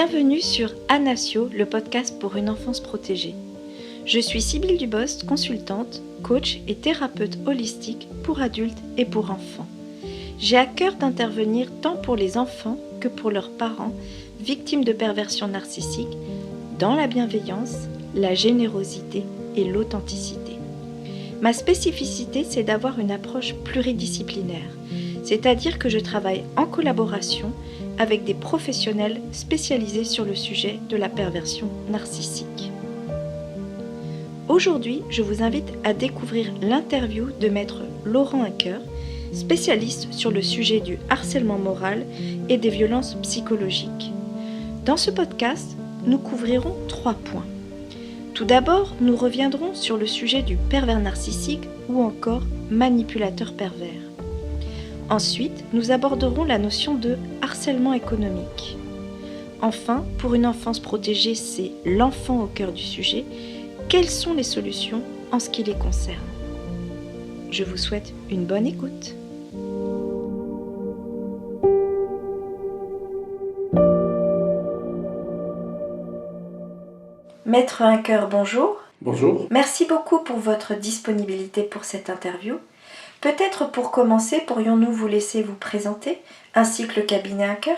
Bienvenue sur Anasio, le podcast pour une enfance protégée. Je suis Sybille Dubost, consultante, coach et thérapeute holistique pour adultes et pour enfants. J'ai à cœur d'intervenir tant pour les enfants que pour leurs parents victimes de perversion narcissique dans la bienveillance, la générosité et l'authenticité. Ma spécificité, c'est d'avoir une approche pluridisciplinaire, c'est-à-dire que je travaille en collaboration avec des professionnels spécialisés sur le sujet de la perversion narcissique. Aujourd'hui, je vous invite à découvrir l'interview de maître Laurent Huncker, spécialiste sur le sujet du harcèlement moral et des violences psychologiques. Dans ce podcast, nous couvrirons 3 points. Tout d'abord, nous reviendrons sur le sujet du pervers narcissique ou encore manipulateur pervers. Ensuite, nous aborderons la notion de harcèlement économique. Enfin, pour une enfance protégée, c'est l'enfant au cœur du sujet. Quelles sont les solutions en ce qui les concerne ? Je vous souhaite une bonne écoute. Maître Huncker, bonjour. Bonjour. Merci beaucoup pour votre disponibilité pour cette interview. Peut-être pour commencer, pourrions-nous vous laisser vous présenter, ainsi que le cabinet Huncker ?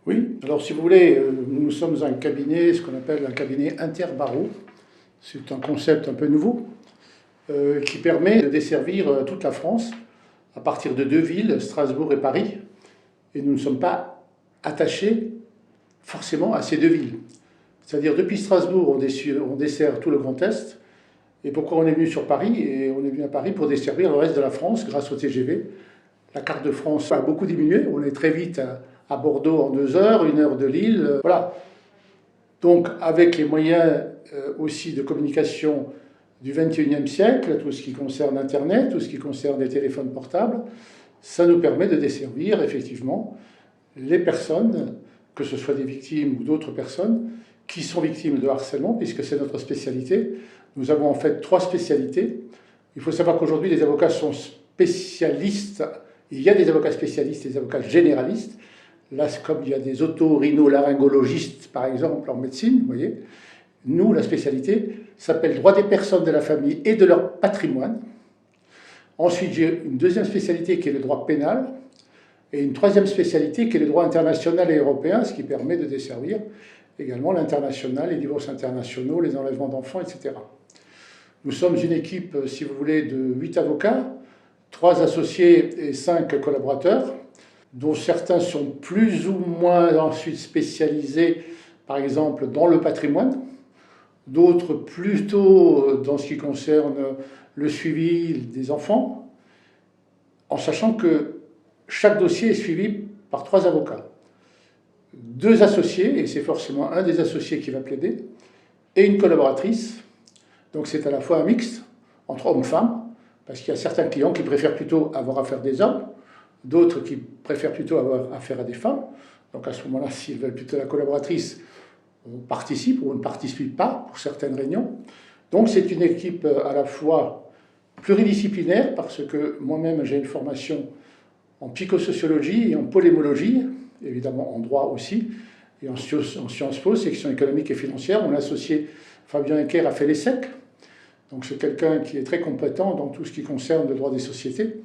Oui, alors si vous voulez, nous sommes un cabinet, ce qu'on appelle un cabinet interbarreau. C'est un concept un peu nouveau qui permet de desservir toute la France à partir de 2 villes, Strasbourg et Paris. Et nous ne sommes pas attachés forcément à ces 2 villes. C'est-à-dire depuis Strasbourg, on dessert tout le Grand Est. Et pourquoi on est venu sur Paris ? Et on est venu à Paris pour desservir le reste de la France grâce au TGV. La carte de France a beaucoup diminué. On est très vite à Bordeaux en 2 heures, 1 heure de Lille. Voilà. Donc avec les moyens aussi de communication du XXIe siècle, tout ce qui concerne Internet, tout ce qui concerne les téléphones portables, ça nous permet de desservir effectivement les personnes, que ce soit des victimes ou d'autres personnes, qui sont victimes de harcèlement, puisque c'est notre spécialité. Nous avons en fait 3 spécialités. Il faut savoir qu'aujourd'hui, les avocats sont spécialistes. Il y a des avocats spécialistes et des avocats généralistes. Là, comme il y a des otorhinolaryngologistes, par exemple, en médecine, vous voyez, nous, la spécialité s'appelle droit des personnes, de la famille et de leur patrimoine. Ensuite, j'ai une 2e spécialité qui est le droit pénal et une 3e spécialité qui est le droit international et européen, ce qui permet de desservir également l'international, les divorces internationaux, les enlèvements d'enfants, etc. Nous sommes une équipe, si vous voulez, de 8 avocats, 3 associés et 5 collaborateurs, dont certains sont plus ou moins ensuite spécialisés, par exemple, dans le patrimoine, d'autres plutôt dans ce qui concerne le suivi des enfants, en sachant que chaque dossier est suivi par 3 avocats. 2 associés, et c'est forcément un des associés qui va plaider, et une collaboratrice. Donc c'est à la fois un mix entre hommes-femmes, parce qu'il y a certains clients qui préfèrent plutôt avoir affaire à des hommes, d'autres qui préfèrent plutôt avoir affaire à des femmes. Donc à ce moment-là, s'ils veulent plutôt la collaboratrice, on participe ou on ne participe pas pour certaines réunions. Donc c'est une équipe à la fois pluridisciplinaire, parce que moi-même j'ai une formation en psychosociologie et en polémologie, évidemment en droit aussi, et en Sciences Po, section économique et financière. Mon associé Fabien Huncker a fait l'ESSEC, donc c'est quelqu'un qui est très compétent dans tout ce qui concerne le droit des sociétés,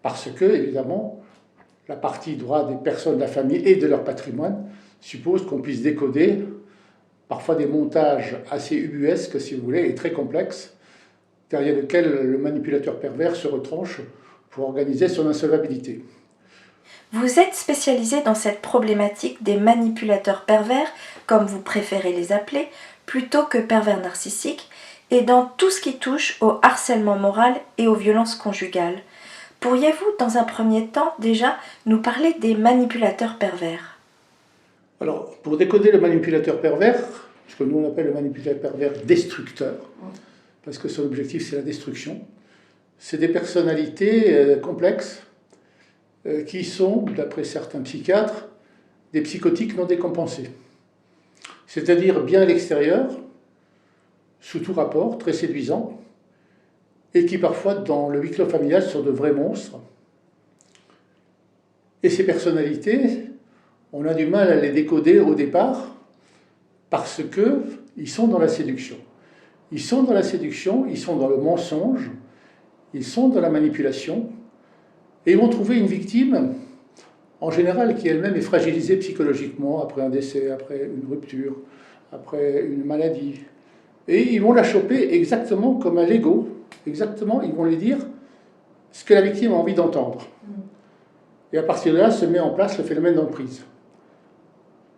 parce que, évidemment, la partie droit des personnes, de la famille et de leur patrimoine suppose qu'on puisse décoder parfois des montages assez ubuesques, si vous voulez, et très complexes, derrière lesquels le manipulateur pervers se retranche pour organiser son insolvabilité. Vous êtes spécialisé dans cette problématique des manipulateurs pervers, comme vous préférez les appeler, plutôt que pervers narcissiques, et dans tout ce qui touche au harcèlement moral et aux violences conjugales. Pourriez-vous, dans un premier temps, déjà, nous parler des manipulateurs pervers ? Alors, pour décoder le manipulateur pervers, ce que nous on appelle le manipulateur pervers destructeur, parce que son objectif c'est la destruction, c'est des personnalités complexes, qui sont, d'après certains psychiatres, des psychotiques non décompensés. C'est-à-dire bien à l'extérieur, sous tout rapport, très séduisants, et qui parfois, dans le huis clos familial, sont de vrais monstres. Et ces personnalités, on a du mal à les décoder au départ, parce qu'ils sont dans la séduction. Ils sont dans la séduction, ils sont dans le mensonge, ils sont dans la manipulation, et ils vont trouver une victime, en général, qui elle-même est fragilisée psychologiquement après un décès, après une rupture, après une maladie. Et ils vont la choper exactement comme un Lego, exactement, ils vont lui dire ce que la victime a envie d'entendre. Et à partir de là, se met en place le phénomène d'emprise.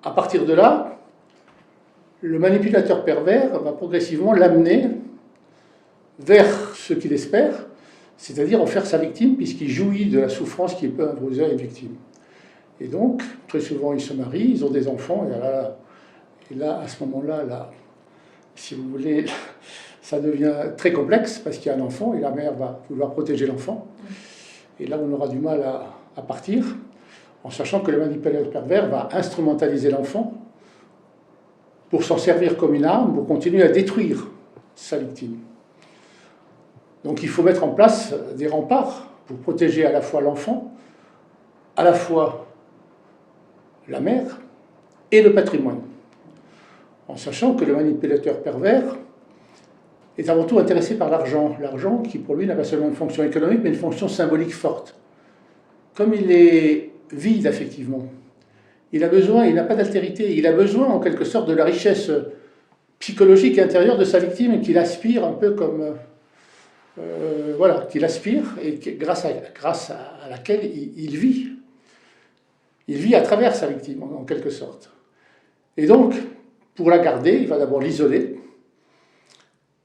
À partir de là, le manipulateur pervers va progressivement l'amener vers ce qu'il espère, c'est-à-dire en faire sa victime, puisqu'il jouit de la souffrance qui peut imposer à une victime. Et donc, très souvent, ils se marient, ils ont des enfants, et là à ce moment-là, là, si vous voulez, ça devient très complexe, parce qu'il y a un enfant, et la mère va vouloir protéger l'enfant. Et là, on aura du mal à partir, en sachant que le manipulateur pervers va instrumentaliser l'enfant pour s'en servir comme une arme, pour continuer à détruire sa victime. Donc il faut mettre en place des remparts pour protéger à la fois l'enfant, à la fois la mère et le patrimoine. En sachant que le manipulateur pervers est avant tout intéressé par l'argent. L'argent qui pour lui n'a pas seulement une fonction économique, mais une fonction symbolique forte. Comme il est vide affectivement, il n'a pas d'altérité, il a besoin en quelque sorte de la richesse psychologique intérieure de sa victime qu'il aspire un peu comme... qu'il aspire et grâce à laquelle il vit. Il vit à travers sa victime, en quelque sorte. Et donc, pour la garder, il va d'abord l'isoler,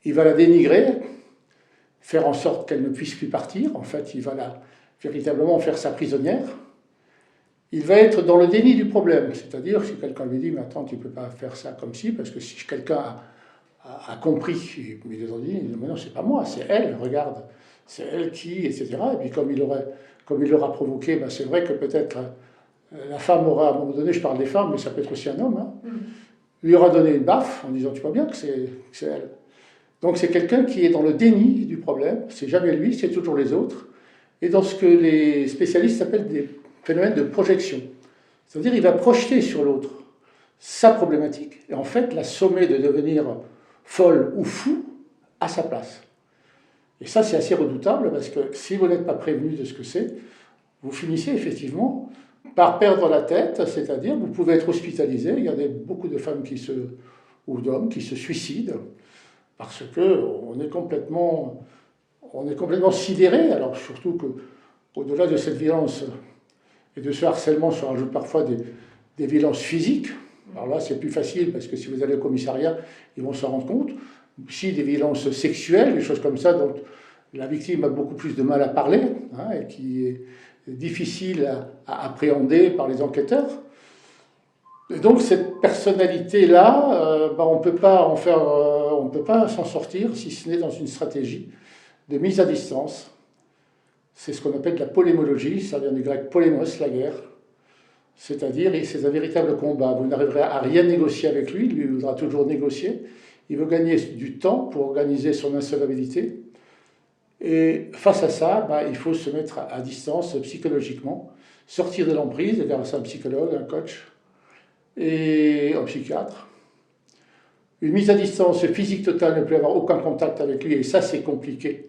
il va la dénigrer, faire en sorte qu'elle ne puisse plus partir. En fait, il va véritablement faire sa prisonnière. Il va être dans le déni du problème, c'est-à-dire si quelqu'un lui dit « mais attends, tu ne peux pas faire ça comme ci, parce que si quelqu'un a compris, mais les autres disent « mais non, c'est pas moi, c'est elle, regarde, c'est elle qui, etc. » Et puis comme il l'aura provoqué, ben, c'est vrai que peut-être la femme aura, à un moment donné, je parle des femmes, mais ça peut être aussi un homme, hein, lui aura donné une baffe en disant « tu vois bien que c'est elle ». Donc c'est quelqu'un qui est dans le déni du problème, c'est jamais lui, c'est toujours les autres, et dans ce que les spécialistes appellent des phénomènes de projection. C'est-à-dire il va projeter sur l'autre sa problématique, et en fait la sommer de devenir folle ou fou à sa place. Et ça c'est assez redoutable, parce que si vous n'êtes pas prévenu de ce que c'est, vous finissez effectivement par perdre la tête, c'est-à-dire vous pouvez être hospitalisé, il y a beaucoup de femmes ou d'hommes qui se suicident, parce qu'on est complètement sidéré, alors surtout qu'au-delà de cette violence et de ce harcèlement se rajoutent parfois des violences physiques. Alors là, c'est plus facile, parce que si vous allez au commissariat, ils vont s'en rendre compte. Si des violences sexuelles, des choses comme ça, dont la victime a beaucoup plus de mal à parler, hein, et qui est difficile à appréhender par les enquêteurs. Et donc cette personnalité-là, on ne peut pas s'en sortir si ce n'est dans une stratégie de mise à distance. C'est ce qu'on appelle la polémologie, ça vient du grec polémos, la guerre. C'est-à-dire, c'est un véritable combat. Vous n'arriverez à rien négocier avec lui, lui voudra toujours négocier. Il veut gagner du temps pour organiser son insolvabilité. Et face à ça, il faut se mettre à distance psychologiquement, sortir de l'emprise, grâce à un psychologue, un coach, et un psychiatre. Une mise à distance physique totale, ne peut avoir aucun contact avec lui, et ça c'est compliqué.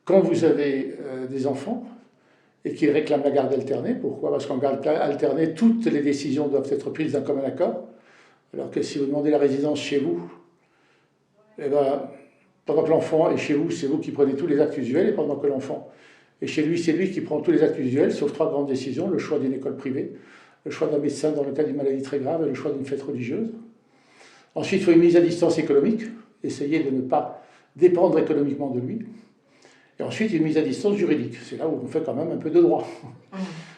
Quand vous avez des enfants et qu'ils réclament la garde alternée, pourquoi? Parce qu'en garde alternée, toutes les décisions doivent être prises d'un commun accord, alors que si vous demandez la résidence chez vous, pendant que l'enfant est chez vous, c'est vous qui prenez tous les actes usuels, et pendant que l'enfant est chez lui, c'est lui qui prend tous les actes usuels, sauf 3 grandes décisions: le choix d'une école privée, le choix d'un médecin dans le cas d'une maladie très grave, et le choix d'une fête religieuse. Ensuite, il faut une mise à distance économique, essayer de ne pas dépendre économiquement de lui. Et ensuite, une mise à distance juridique. C'est là où on fait quand même un peu de droit.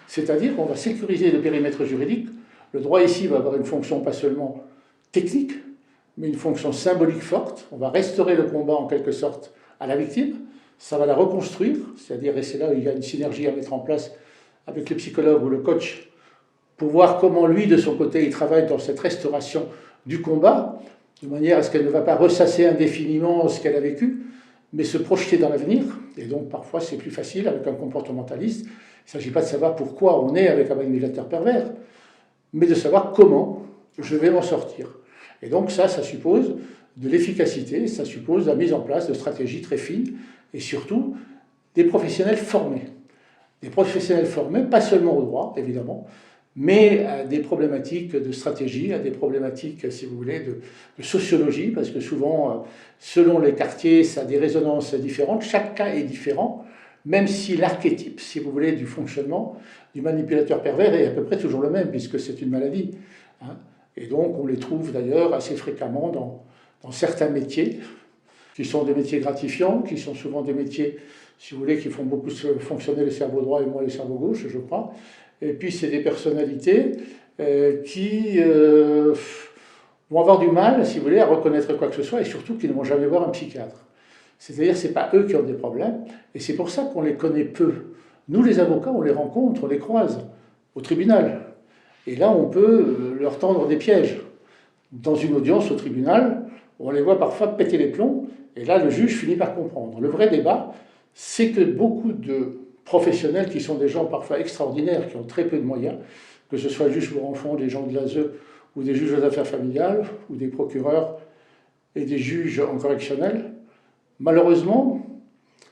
C'est-à-dire qu'on va sécuriser le périmètre juridique. Le droit ici va avoir une fonction pas seulement technique, mais une fonction symbolique forte. On va restaurer le combat en quelque sorte à la victime. Ça va la reconstruire, c'est-à-dire, et c'est là où il y a une synergie à mettre en place avec le psychologue ou le coach, pour voir comment lui, de son côté, il travaille dans cette restauration du combat, de manière à ce qu'elle ne va pas ressasser indéfiniment ce qu'elle a vécu, mais se projeter dans l'avenir. Et donc parfois c'est plus facile avec un comportementaliste. Il ne s'agit pas de savoir pourquoi on est avec un manipulateur pervers, mais de savoir comment je vais m'en sortir. Et donc ça suppose de l'efficacité, ça suppose la mise en place de stratégies très fines et surtout des professionnels formés. Des professionnels formés, pas seulement au droit, évidemment, mais à des problématiques de stratégie, à des problématiques, si vous voulez, de sociologie, parce que souvent, selon les quartiers, ça a des résonances différentes, chaque cas est différent, même si l'archétype, si vous voulez, du fonctionnement du manipulateur pervers est à peu près toujours le même, puisque c'est une maladie. Hein. Et donc, on les trouve d'ailleurs assez fréquemment dans certains métiers, qui sont des métiers gratifiants, qui sont souvent des métiers, si vous voulez, qui font beaucoup fonctionner le cerveau droit et moins le cerveau gauche, je crois. Et puis, c'est des personnalités qui vont avoir du mal, si vous voulez, à reconnaître quoi que ce soit, et surtout qui ne vont jamais voir un psychiatre. C'est-à-dire que ce n'est pas eux qui ont des problèmes, et c'est pour ça qu'on les connaît peu. Nous, les avocats, on les rencontre, on les croise au tribunal. Et là, on peut leur tendre des pièges. Dans une audience au tribunal, on les voit parfois péter les plombs, et là, le juge finit par comprendre. Le vrai débat, c'est que beaucoup de professionnels qui sont des gens parfois extraordinaires, qui ont très peu de moyens, que ce soit juges pour enfants, des gens de l'ASE, ou des juges aux affaires familiales, ou des procureurs et des juges en correctionnel, malheureusement,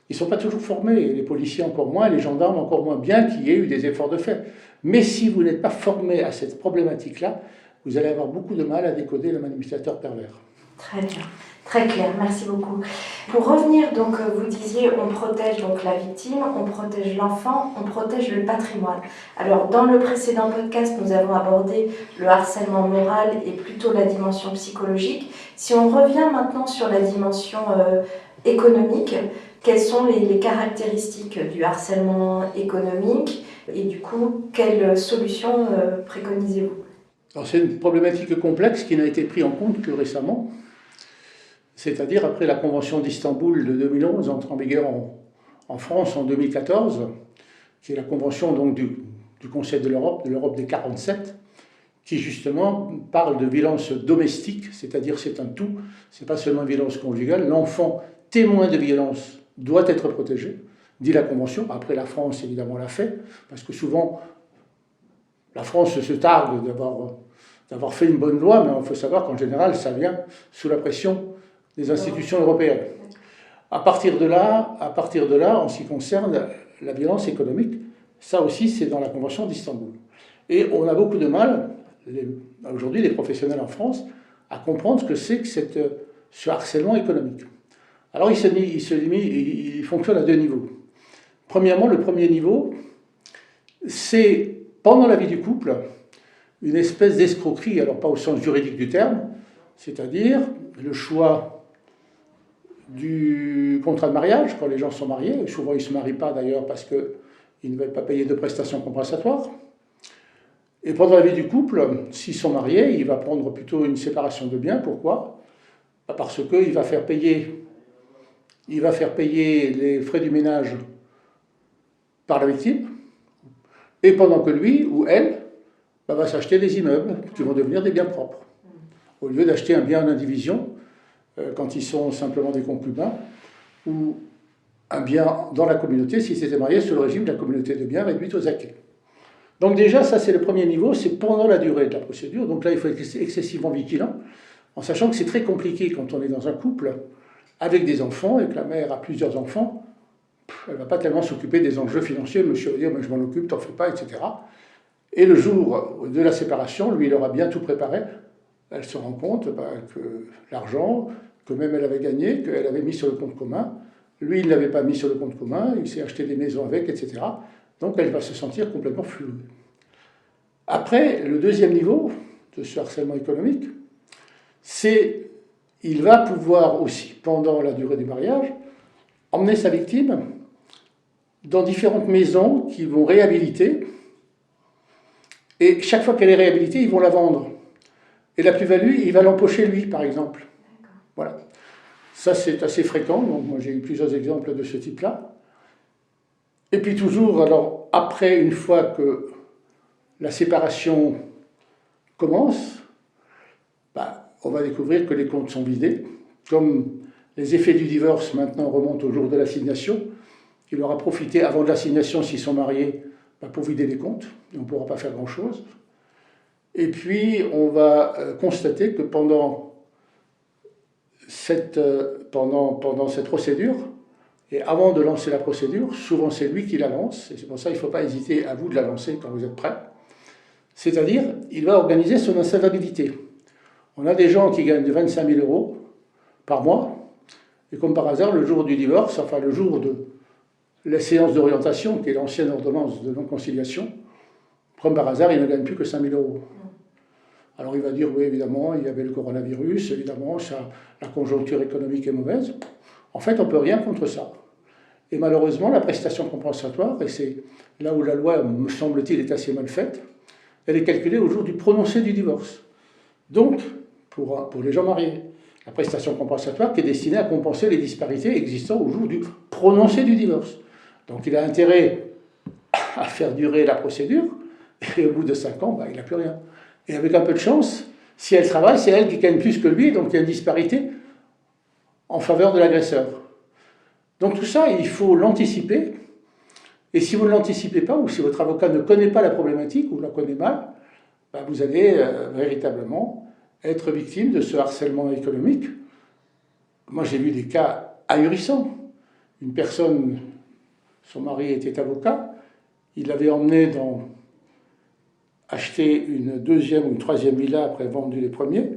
ils ne sont pas toujours formés, les policiers encore moins, les gendarmes encore moins, bien qu'il y ait eu des efforts de fait. Mais si vous n'êtes pas formé à cette problématique-là, vous allez avoir beaucoup de mal à décoder le manipulateur pervers. Très bien, très clair, merci beaucoup. Pour revenir, donc, vous disiez, on protège donc la victime, on protège l'enfant, on protège le patrimoine. Alors, dans le précédent podcast, nous avons abordé le harcèlement moral et plutôt la dimension psychologique. Si on revient maintenant sur la dimension économique, quelles sont les caractéristiques du harcèlement économique et du coup, quelles solutions préconisez-vous ? Alors, c'est une problématique complexe qui n'a été prise en compte que récemment, c'est-à-dire après la Convention d'Istanbul de 2011, entrée en vigueur en France en 2014, qui est la convention donc, du Conseil de l'Europe des 47, qui justement parle de violence domestique, c'est-à-dire c'est un tout, c'est pas seulement violence conjugale, l'enfant témoin de violence doit être protégé, dit la Convention. Après, la France, évidemment, l'a fait, parce que souvent, la France se targue d'avoir fait une bonne loi, mais il faut savoir qu'en général, ça vient sous la pression des institutions européennes. À partir de là, en ce qui concerne la violence économique, ça aussi, c'est dans la Convention d'Istanbul. Et on a beaucoup de mal, aujourd'hui, les professionnels en France, à comprendre ce que c'est que ce harcèlement économique. Alors, il fonctionne à deux niveaux. Premièrement, le premier niveau, c'est, pendant la vie du couple, une espèce d'escroquerie, alors pas au sens juridique du terme, c'est-à-dire le choix du contrat de mariage, quand les gens sont mariés, souvent ils ne se marient pas d'ailleurs parce qu'ils ne veulent pas payer de prestations compensatoires. Et pendant la vie du couple, s'ils sont mariés, il va prendre plutôt une séparation de biens. Pourquoi ? Parce qu'il va faire payer les frais du ménage par la victime, et pendant que lui ou elle va s'acheter des immeubles qui vont devenir des biens propres, au lieu d'acheter un bien en indivision quand ils sont simplement des concubins, ou un bien dans la communauté s'ils s'étaient mariés sous le régime de la communauté de biens réduite aux acquis. Donc déjà, ça c'est le premier niveau, c'est pendant la durée de la procédure. Donc là, il faut être excessivement vigilant, en sachant que c'est très compliqué quand on est dans un couple avec des enfants et que la mère a plusieurs enfants. Elle ne va pas tellement s'occuper des enjeux financiers, monsieur va dire, mais je m'en occupe, t'en fais pas, etc. Et le jour de la séparation, lui, il aura bien tout préparé. Elle se rend compte que l'argent, que même elle avait gagné, qu'elle avait mis sur le compte commun, lui, il ne l'avait pas mis sur le compte commun, il s'est acheté des maisons avec, etc. Donc elle va se sentir complètement flouée. Après, le deuxième niveau de ce harcèlement économique, c'est il va pouvoir aussi, pendant la durée du mariage, emmener sa victime dans différentes maisons qui vont réhabiliter. Et chaque fois qu'elle est réhabilitée, ils vont la vendre. Et la plus-value, il va l'empocher lui, par exemple. Voilà. Ça, c'est assez fréquent. Donc, moi, j'ai eu plusieurs exemples de ce type-là. Et puis toujours, alors, après, une fois que la séparation commence, on va découvrir que les comptes sont vidés. Comme les effets du divorce, maintenant, remontent au jour de l'assignation, il aura profité, avant de l'assignation, s'ils sont mariés, pour vider les comptes. Et on ne pourra pas faire grand-chose. Et puis, on va constater que pendant cette procédure, et avant de lancer la procédure, souvent c'est lui qui la lance, et c'est pour ça qu'il ne faut pas hésiter à vous de la lancer quand vous êtes prêt. C'est-à-dire, il va organiser son insolvabilité. On a des gens qui gagnent 25 000 euros par mois, et comme par hasard, le jour du divorce, enfin le jour de la séance d'orientation, qui est l'ancienne ordonnance de non-conciliation, comme par hasard, il ne gagne plus que 5 000 euros. Alors il va dire, oui, évidemment, il y avait le coronavirus, évidemment, la conjoncture économique est mauvaise. En fait, on ne peut rien contre ça. Et malheureusement, la prestation compensatoire, et c'est là où la loi, me semble-t-il, est assez mal faite, elle est calculée au jour du prononcé du divorce. Donc, pour les gens mariés, la prestation compensatoire qui est destinée à compenser les disparités existant au jour du prononcé du divorce. Donc il a intérêt à faire durer la procédure, et au bout de 5 ans, il n'a plus rien. Et avec un peu de chance, si elle travaille, c'est elle qui gagne plus que lui, donc il y a une disparité en faveur de l'agresseur. Donc tout ça, il faut l'anticiper. Et si vous ne l'anticipez pas, ou si votre avocat ne connaît pas la problématique, ou la connaît mal, vous allez véritablement être victime de ce harcèlement économique. Moi, j'ai vu des cas ahurissants. Une personne, son mari était avocat, il l'avait emmené acheter une deuxième ou une troisième villa après vendu les premiers.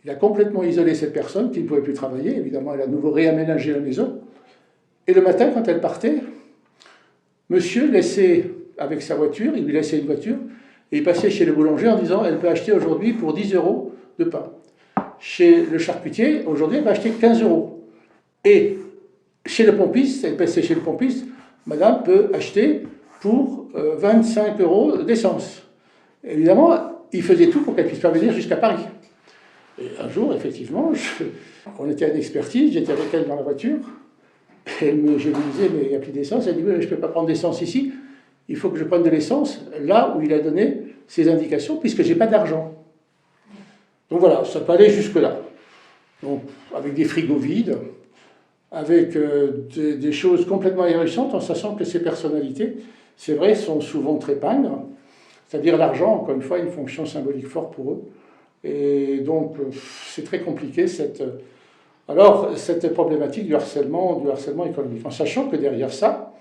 Il a complètement isolé cette personne qui ne pouvait plus travailler. Évidemment, elle a à nouveau réaménagé la maison. Et le matin, quand elle partait, monsieur laissait avec sa voiture, il lui laissait une voiture, et il passait chez le boulanger en disant « Elle peut acheter aujourd'hui pour 10 euros de pain. » Chez le charcutier, aujourd'hui, elle va acheter 15 euros. Et chez le pompiste, elle passait chez le pompiste, madame peut acheter pour 25 euros d'essence. Évidemment, il faisait tout pour qu'elle puisse pas venir jusqu'à Paris. Et un jour, effectivement, on était à une expertise, j'étais avec elle dans la voiture, et je lui disais, mais il n'y a plus d'essence. Elle dit, oui, mais je ne peux pas prendre d'essence ici, il faut que je prenne de l'essence là où il a donné ses indications, puisque je n'ai pas d'argent. Donc voilà, ça peut aller jusque-là. Donc, avec des frigos vides, avec des choses complètement ahurissantes, en sachant que ces personnalités, c'est vrai, sont souvent très pingres. C'est-à-dire l'argent, encore une fois, une fonction symbolique forte pour eux. Et donc, c'est très compliqué cette problématique du harcèlement économique. En sachant que derrière ça,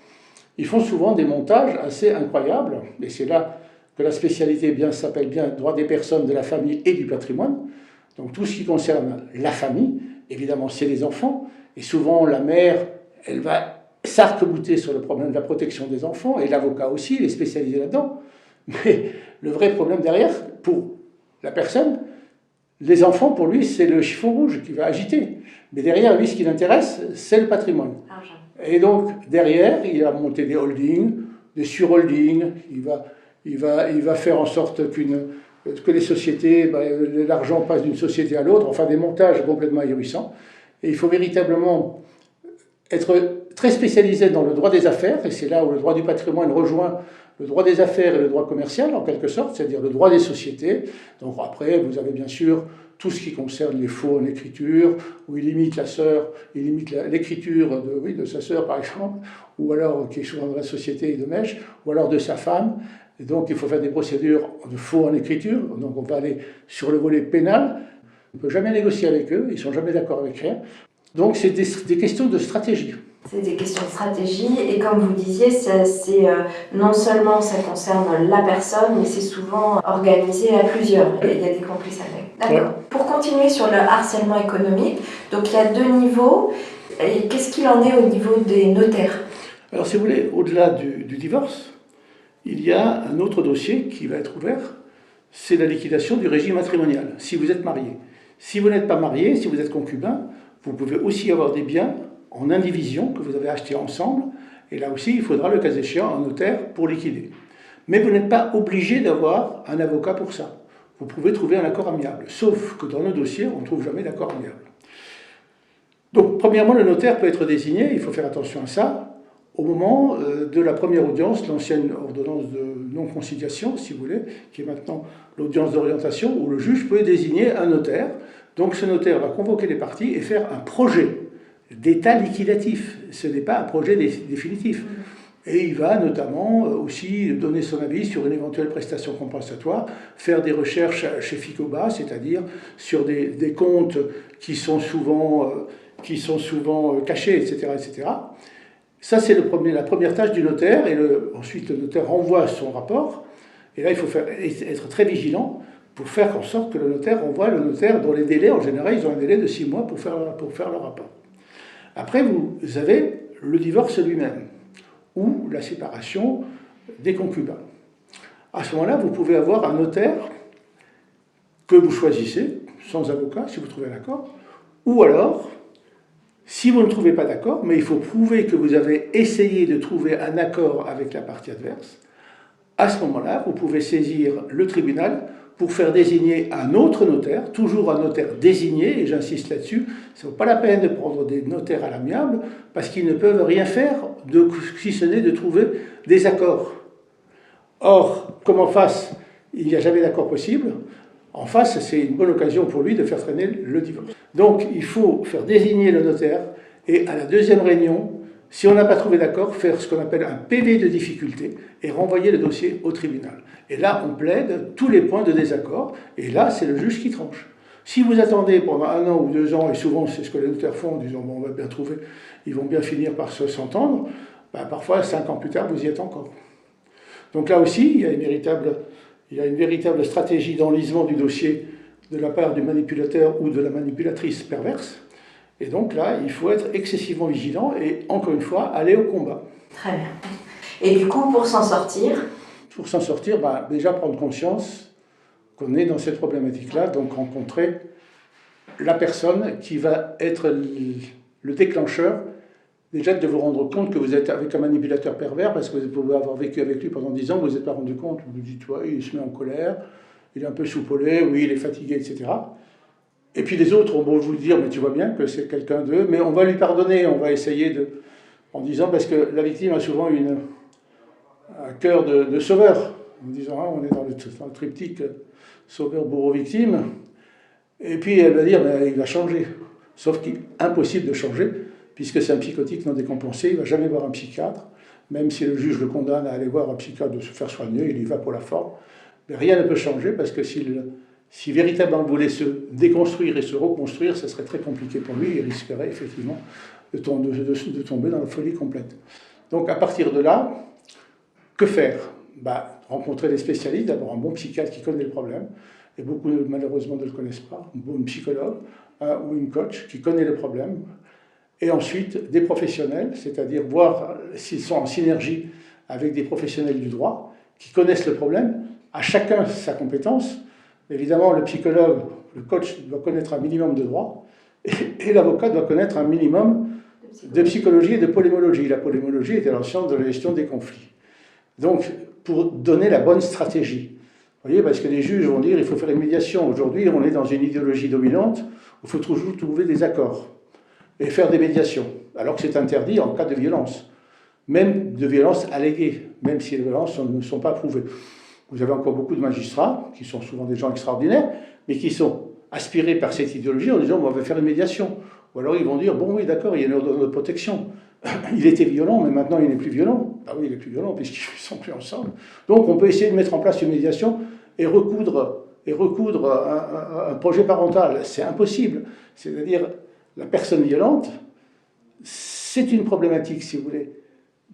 ils font souvent des montages assez incroyables. Et c'est là que la spécialité s'appelle bien droit des personnes, de la famille et du patrimoine. Donc tout ce qui concerne la famille, évidemment, c'est les enfants. Et souvent, la mère, elle va s'arc-bouter sur le problème de la protection des enfants. Et l'avocat aussi, il est spécialisé là-dedans. Mais le vrai problème derrière, pour la personne, les enfants, pour lui, c'est le chiffon rouge qui va agiter. Mais derrière, lui, ce qui l'intéresse, c'est le patrimoine. Argent. Et donc, derrière, il va monter des holdings, des surholdings, il va faire en sorte que les sociétés, l'argent passe d'une société à l'autre, enfin des montages complètement ahurissants. Et il faut véritablement être très spécialisé dans le droit des affaires, et c'est là où le droit du patrimoine rejoint le droit des affaires et le droit commercial, en quelque sorte, c'est-à-dire le droit des sociétés. Donc après, vous avez bien sûr tout ce qui concerne les faux en écriture, où il limite l'écriture de sa sœur, par exemple, ou alors qui est souvent dans la société de mèche, ou alors de sa femme. Et donc il faut faire des procédures de faux en écriture, donc on va aller sur le volet pénal. On ne peut jamais négocier avec eux, ils ne sont jamais d'accord avec rien. Donc c'est des questions de stratégie. C'est des questions de stratégie et comme vous disiez, non seulement ça concerne la personne, mais c'est souvent organisé à plusieurs. Il y a des complices avec. D'accord. Ouais. Pour continuer sur le harcèlement économique, donc il y a 2 niveaux. Et qu'est-ce qu'il en est au niveau des notaires ? Alors si vous voulez, au-delà du divorce, il y a un autre dossier qui va être ouvert, c'est la liquidation du régime matrimonial, si vous êtes marié. Si vous n'êtes pas marié, si vous êtes concubin, vous pouvez aussi avoir des biens en indivision que vous avez achetés ensemble, et là aussi, il faudra, le cas échéant, un notaire pour liquider. Mais vous n'êtes pas obligé d'avoir un avocat pour ça. Vous pouvez trouver un accord amiable, sauf que dans nos dossiers, on ne trouve jamais d'accord amiable. Donc, premièrement, le notaire peut être désigné, il faut faire attention à ça, au moment de la première audience, l'ancienne ordonnance de non-conciliation, si vous voulez, qui est maintenant l'audience d'orientation, où le juge peut désigner un notaire. Donc ce notaire va convoquer les parties et faire un projet d'état liquidatif. Ce n'est pas un projet définitif. Et il va notamment aussi donner son avis sur une éventuelle prestation compensatoire, faire des recherches chez FICOBA, c'est-à-dire sur des comptes qui sont souvent cachés, etc., etc. Ça, c'est la première tâche du notaire, et ensuite le notaire renvoie son rapport. Et là, il faut être très vigilant pour faire en sorte que le notaire renvoie le notaire dans les délais. En général, ils ont un délai de 6 mois pour faire leur rapport. Après, vous avez le divorce lui-même, ou la séparation des concubins. À ce moment-là, vous pouvez avoir un notaire que vous choisissez, sans avocat, si vous trouvez un accord, ou alors, si vous ne trouvez pas d'accord, mais il faut prouver que vous avez essayé de trouver un accord avec la partie adverse, à ce moment-là, vous pouvez saisir le tribunal pour faire désigner un autre notaire, toujours un notaire désigné, et j'insiste là-dessus, ce n'est pas la peine de prendre des notaires à l'amiable, parce qu'ils ne peuvent rien faire si ce n'est de trouver des accords. Or, comme en face, il n'y a jamais d'accord possible, en face, c'est une bonne occasion pour lui de faire traîner le divorce. Donc, il faut faire désigner le notaire, et à la deuxième réunion, si on n'a pas trouvé d'accord, faire ce qu'on appelle un PV de difficulté et renvoyer le dossier au tribunal. Et là, on plaide tous les points de désaccord, et là, c'est le juge qui tranche. Si vous attendez pendant 1 an ou 2 ans, et souvent c'est ce que les notaires font en disant bon, on va bien trouver, ils vont bien finir par s'entendre, ben, parfois 5 ans plus tard, vous y êtes encore. Donc là aussi, il y a une véritable stratégie d'enlisement du dossier de la part du manipulateur ou de la manipulatrice perverse. Et donc là, il faut être excessivement vigilant et, encore une fois, aller au combat. Très bien. Et du coup, pour s'en sortir? Pour s'en sortir, bah, déjà prendre conscience qu'on est dans cette problématique-là, donc rencontrer la personne qui va être le déclencheur, déjà de vous rendre compte que vous êtes avec un manipulateur pervers, parce que vous pouvez avoir vécu avec lui pendant 10 ans, vous n'êtes pas rendu compte, vous vous dites, ouais, il se met en colère, il est un peu soupolé, oui, il est fatigué, etc. Et puis les autres vont vous dire, mais tu vois bien que c'est quelqu'un d'eux, mais on va lui pardonner, on va essayer en disant, parce que la victime a souvent un cœur de sauveur, en disant, ah, on est dans le triptyque sauveur, bourreau, victime, et puis elle va dire, mais il va changer. Sauf qu'il est impossible de changer, puisque c'est un psychotique non décompensé, il ne va jamais voir un psychiatre, même si le juge le condamne à aller voir un psychiatre de se faire soigner, il y va pour la forme. Mais rien ne peut changer, parce que si véritablement vous voulez se déconstruire et se reconstruire, ça serait très compliqué pour lui, il risquerait effectivement de tomber dans la folie complète. Donc à partir de là, que faire? Rencontrer des spécialistes, d'abord un bon psychiatre qui connaît le problème, et beaucoup malheureusement ne le connaissent pas, un bon psychologue ou une coach qui connaît le problème, et ensuite des professionnels, c'est-à-dire voir s'ils sont en synergie avec des professionnels du droit qui connaissent le problème, à chacun sa compétence. Évidemment, le psychologue, le coach doit connaître un minimum de droit, et l'avocat doit connaître un minimum de psychologie et de polémologie. La polémologie était la science de la gestion des conflits. Donc, pour donner la bonne stratégie. Vous voyez, parce que les juges vont dire qu'il faut faire une médiation. Aujourd'hui, on est dans une idéologie dominante où il faut toujours trouver des accords et faire des médiations, alors que c'est interdit en cas de violence, même de violence alléguée, même si les violences ne sont pas prouvées. Vous avez encore beaucoup de magistrats, qui sont souvent des gens extraordinaires, mais qui sont aspirés par cette idéologie en disant on va faire une médiation. Ou alors ils vont dire bon oui d'accord, il y a une ordre de protection. Il était violent, mais maintenant il n'est plus violent. Ah oui, il est plus violent puisqu'ils ne sont plus ensemble. Donc on peut essayer de mettre en place une médiation et recoudre un projet parental. C'est impossible. C'est-à-dire la personne violente, c'est une problématique, si vous voulez,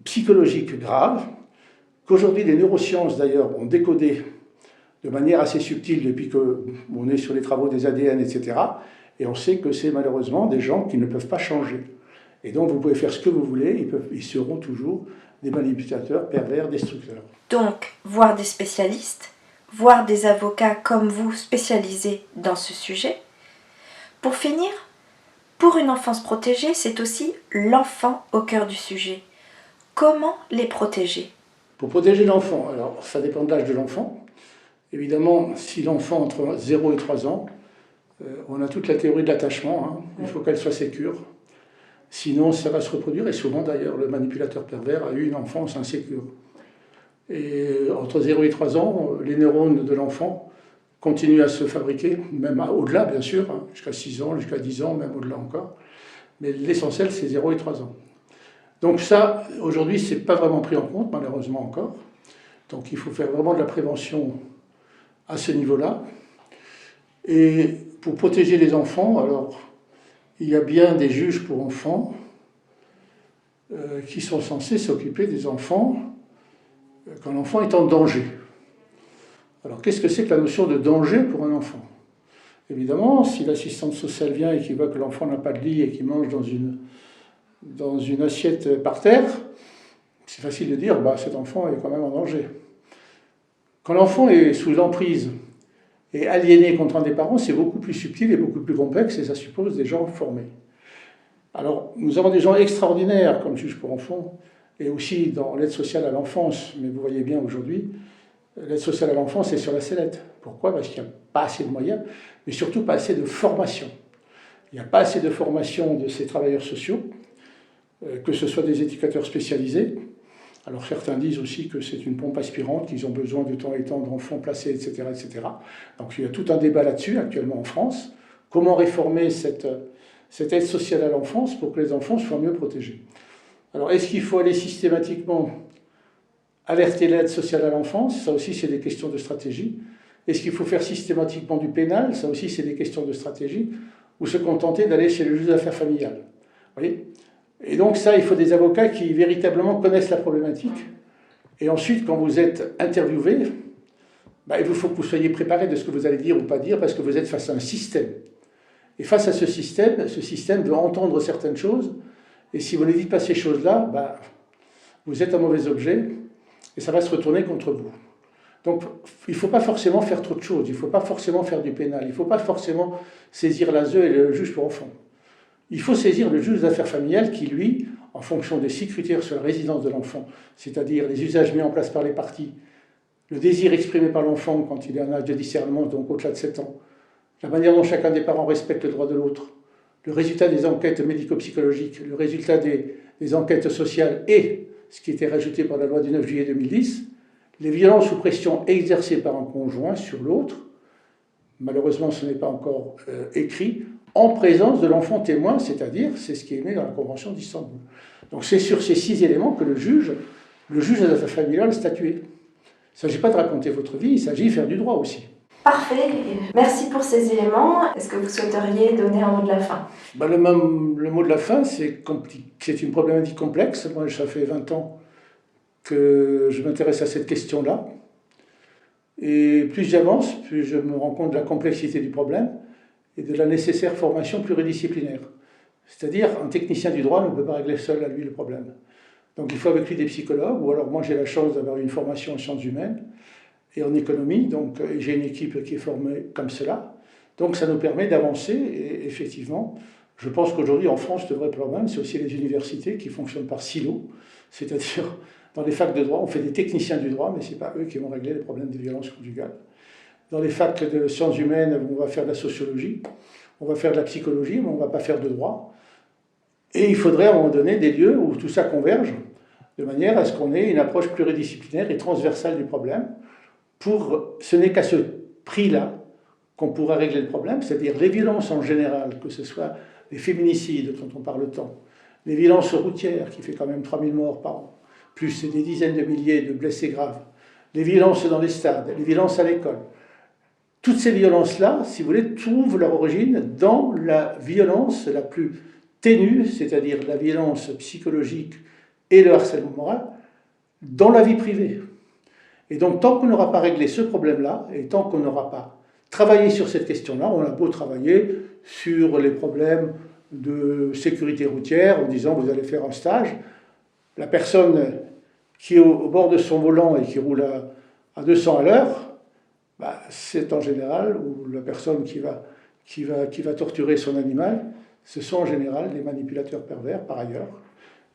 psychologique grave, qu'aujourd'hui les neurosciences d'ailleurs ont décodé de manière assez subtile depuis qu'on est sur les travaux des ADN, etc. Et on sait que c'est malheureusement des gens qui ne peuvent pas changer. Et donc vous pouvez faire ce que vous voulez, ils seront toujours des manipulateurs, pervers, destructeurs. Donc, voir des spécialistes, voir des avocats comme vous spécialisés dans ce sujet. Pour finir, pour une enfance protégée, c'est aussi l'enfant au cœur du sujet. Comment les protéger? Pour protéger l'enfant, alors ça dépend de l'âge de l'enfant. Évidemment, si l'enfant entre 0 et 3 ans, on a toute la théorie de l'attachement, il faut qu'elle soit sécure. Sinon, ça va se reproduire, et souvent d'ailleurs, le manipulateur pervers a eu une enfance insécure. Et entre 0 et 3 ans, les neurones de l'enfant continuent à se fabriquer, même au-delà bien sûr, jusqu'à 6 ans, jusqu'à 10 ans, même au-delà encore. Mais l'essentiel, c'est 0 et 3 ans. Donc ça, aujourd'hui, c'est pas vraiment pris en compte, malheureusement encore. Donc il faut faire vraiment de la prévention à ce niveau-là. Et pour protéger les enfants, alors il y a bien des juges pour enfants qui sont censés s'occuper des enfants quand l'enfant est en danger. Alors qu'est-ce que c'est que la notion de danger pour un enfant? Évidemment, si l'assistante sociale vient et qu'il voit que l'enfant n'a pas de lit et qu'il mange dans une assiette par terre, c'est facile de dire bah, cet enfant est quand même en danger. Quand l'enfant est sous l'emprise et aliéné contre un des parents, c'est beaucoup plus subtil et beaucoup plus complexe et ça suppose des gens formés. Alors, nous avons des gens extraordinaires comme juges pour enfants et aussi dans l'aide sociale à l'enfance, mais vous voyez bien aujourd'hui, l'aide sociale à l'enfance est sur la sellette. Pourquoi? Parce qu'il n'y a pas assez de moyens, mais surtout pas assez de formation. Il n'y a pas assez de formation de ces travailleurs sociaux, que ce soit des éducateurs spécialisés. Alors certains disent aussi que c'est une pompe aspirante, qu'ils ont besoin de temps et temps d'enfants placés, etc., etc. Donc il y a tout un débat là-dessus actuellement en France. Comment réformer cette aide sociale à l'enfance pour que les enfants soient mieux protégés? Alors est-ce qu'il faut aller systématiquement alerter l'aide sociale à l'enfance? Ça aussi c'est des questions de stratégie. Est-ce qu'il faut faire systématiquement du pénal? Ça aussi c'est des questions de stratégie. Ou se contenter d'aller chez le juge des affaires familiales? Vous voyez? Et donc ça, il faut des avocats qui véritablement connaissent la problématique. Et ensuite, quand vous êtes interviewé, il faut que vous soyez préparé de ce que vous allez dire ou pas dire, parce que vous êtes face à un système. Et face à ce système veut entendre certaines choses, et si vous ne dites pas ces choses-là, vous êtes un mauvais objet, et ça va se retourner contre vous. Donc, il ne faut pas forcément faire trop de choses, il ne faut pas forcément faire du pénal, il ne faut pas forcément saisir l'ASE et le juge pour enfants. Il faut saisir le juge des affaires familiales qui, lui, en fonction des 6 critères sur la résidence de l'enfant, c'est-à-dire les usages mis en place par les parties, le désir exprimé par l'enfant quand il est en âge de discernement, donc au-delà de 7 ans, la manière dont chacun des parents respecte le droit de l'autre, le résultat des enquêtes médico-psychologiques, le résultat des enquêtes sociales et, ce qui était rajouté par la loi du 9 juillet 2010, les violences ou pressions exercées par un conjoint sur l'autre, malheureusement ce n'est pas encore écrit, en présence de l'enfant témoin, c'est-à-dire, c'est ce qui est mis dans la Convention d'Istanbul. Donc c'est sur ces 6 éléments que le juge des affaires familiales statué. Il ne s'agit pas de raconter votre vie, il s'agit de faire du droit aussi. Parfait, merci pour ces éléments. Est-ce que vous souhaiteriez donner un mot de la fin? Le mot de la fin, c'est une problématique complexe. Moi, ça fait 20 ans que je m'intéresse à cette question-là. Et plus j'avance, plus je me rends compte de la complexité du problème et de la nécessaire formation pluridisciplinaire. C'est-à-dire, un technicien du droit ne peut pas régler seul à lui le problème. Donc il faut avec lui des psychologues, ou alors moi j'ai la chance d'avoir une formation en sciences humaines et en économie, donc j'ai une équipe qui est formée comme cela. Donc ça nous permet d'avancer, et effectivement, je pense qu'aujourd'hui en France, le vrai problème, c'est aussi les universités qui fonctionnent par silos, c'est-à-dire dans les facs de droit, on fait des techniciens du droit, mais ce n'est pas eux qui vont régler les problèmes des violences conjugales. Dans les facs de sciences humaines, on va faire de la sociologie, on va faire de la psychologie, mais on ne va pas faire de droit. Et il faudrait à un moment donné des lieux où tout ça converge, de manière à ce qu'on ait une approche pluridisciplinaire et transversale du problème. Ce n'est qu'à ce prix-là qu'on pourra régler le problème, c'est-à-dire les violences en général, que ce soit les féminicides dont on parle tant, les violences routières qui fait quand même 3000 morts par an, plus des dizaines de milliers de blessés graves, les violences dans les stades, les violences à l'école. Toutes ces violences-là, si vous voulez, trouvent leur origine dans la violence la plus ténue, c'est-à-dire la violence psychologique et le harcèlement moral, dans la vie privée. Et donc, tant qu'on n'aura pas réglé ce problème-là, et tant qu'on n'aura pas travaillé sur cette question-là, on a beau travailler sur les problèmes de sécurité routière, en disant vous allez faire un stage, la personne qui est au bord de son volant et qui roule à 200 à l'heure, c'est en général, ou la personne qui va torturer son animal, ce sont en général des manipulateurs pervers par ailleurs.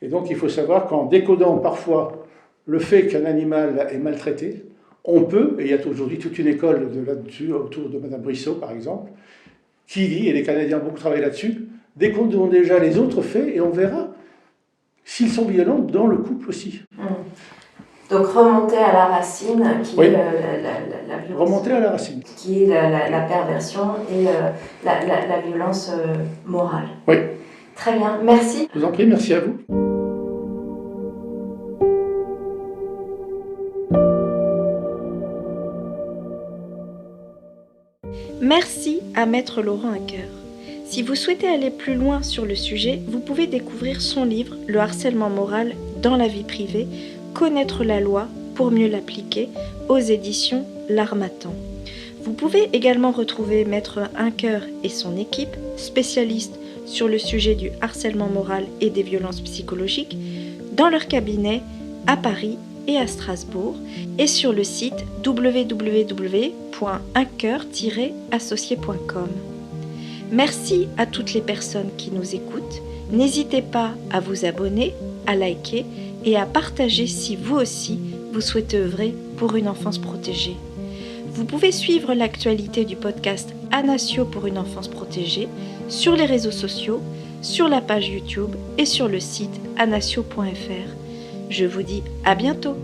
Et donc il faut savoir qu'en décodant parfois le fait qu'un animal est maltraité, on peut, et il y a aujourd'hui toute une école là-dessus, autour de Mme Brissot par exemple, qui dit, et les Canadiens ont beaucoup travaillé là-dessus, décodons déjà les autres faits et on verra s'ils sont violents dans le couple aussi. Donc remonter à la racine, qui est la violence. Remonter à la racine. Qui est la perversion et la violence morale. Oui. Très bien, merci. Je vous en prie, merci à vous. Merci à Maître Laurent Hacker. Si vous souhaitez aller plus loin sur le sujet, vous pouvez découvrir son livre « Le harcèlement moral dans la vie privée, connaître la loi pour mieux l'appliquer » aux éditions L'Harmattan. Vous pouvez également retrouver Maître Hacker et son équipe, spécialistes sur le sujet du harcèlement moral et des violences psychologiques, dans leur cabinet à Paris et à Strasbourg et sur le site www.hacker-associé.com. Merci à toutes les personnes qui nous écoutent. N'hésitez pas à vous abonner, à liker et à partager si vous aussi vous souhaitez œuvrer pour une enfance protégée. Vous pouvez suivre l'actualité du podcast Anasio pour une enfance protégée sur les réseaux sociaux, sur la page YouTube et sur le site anasio.fr. Je vous dis à bientôt.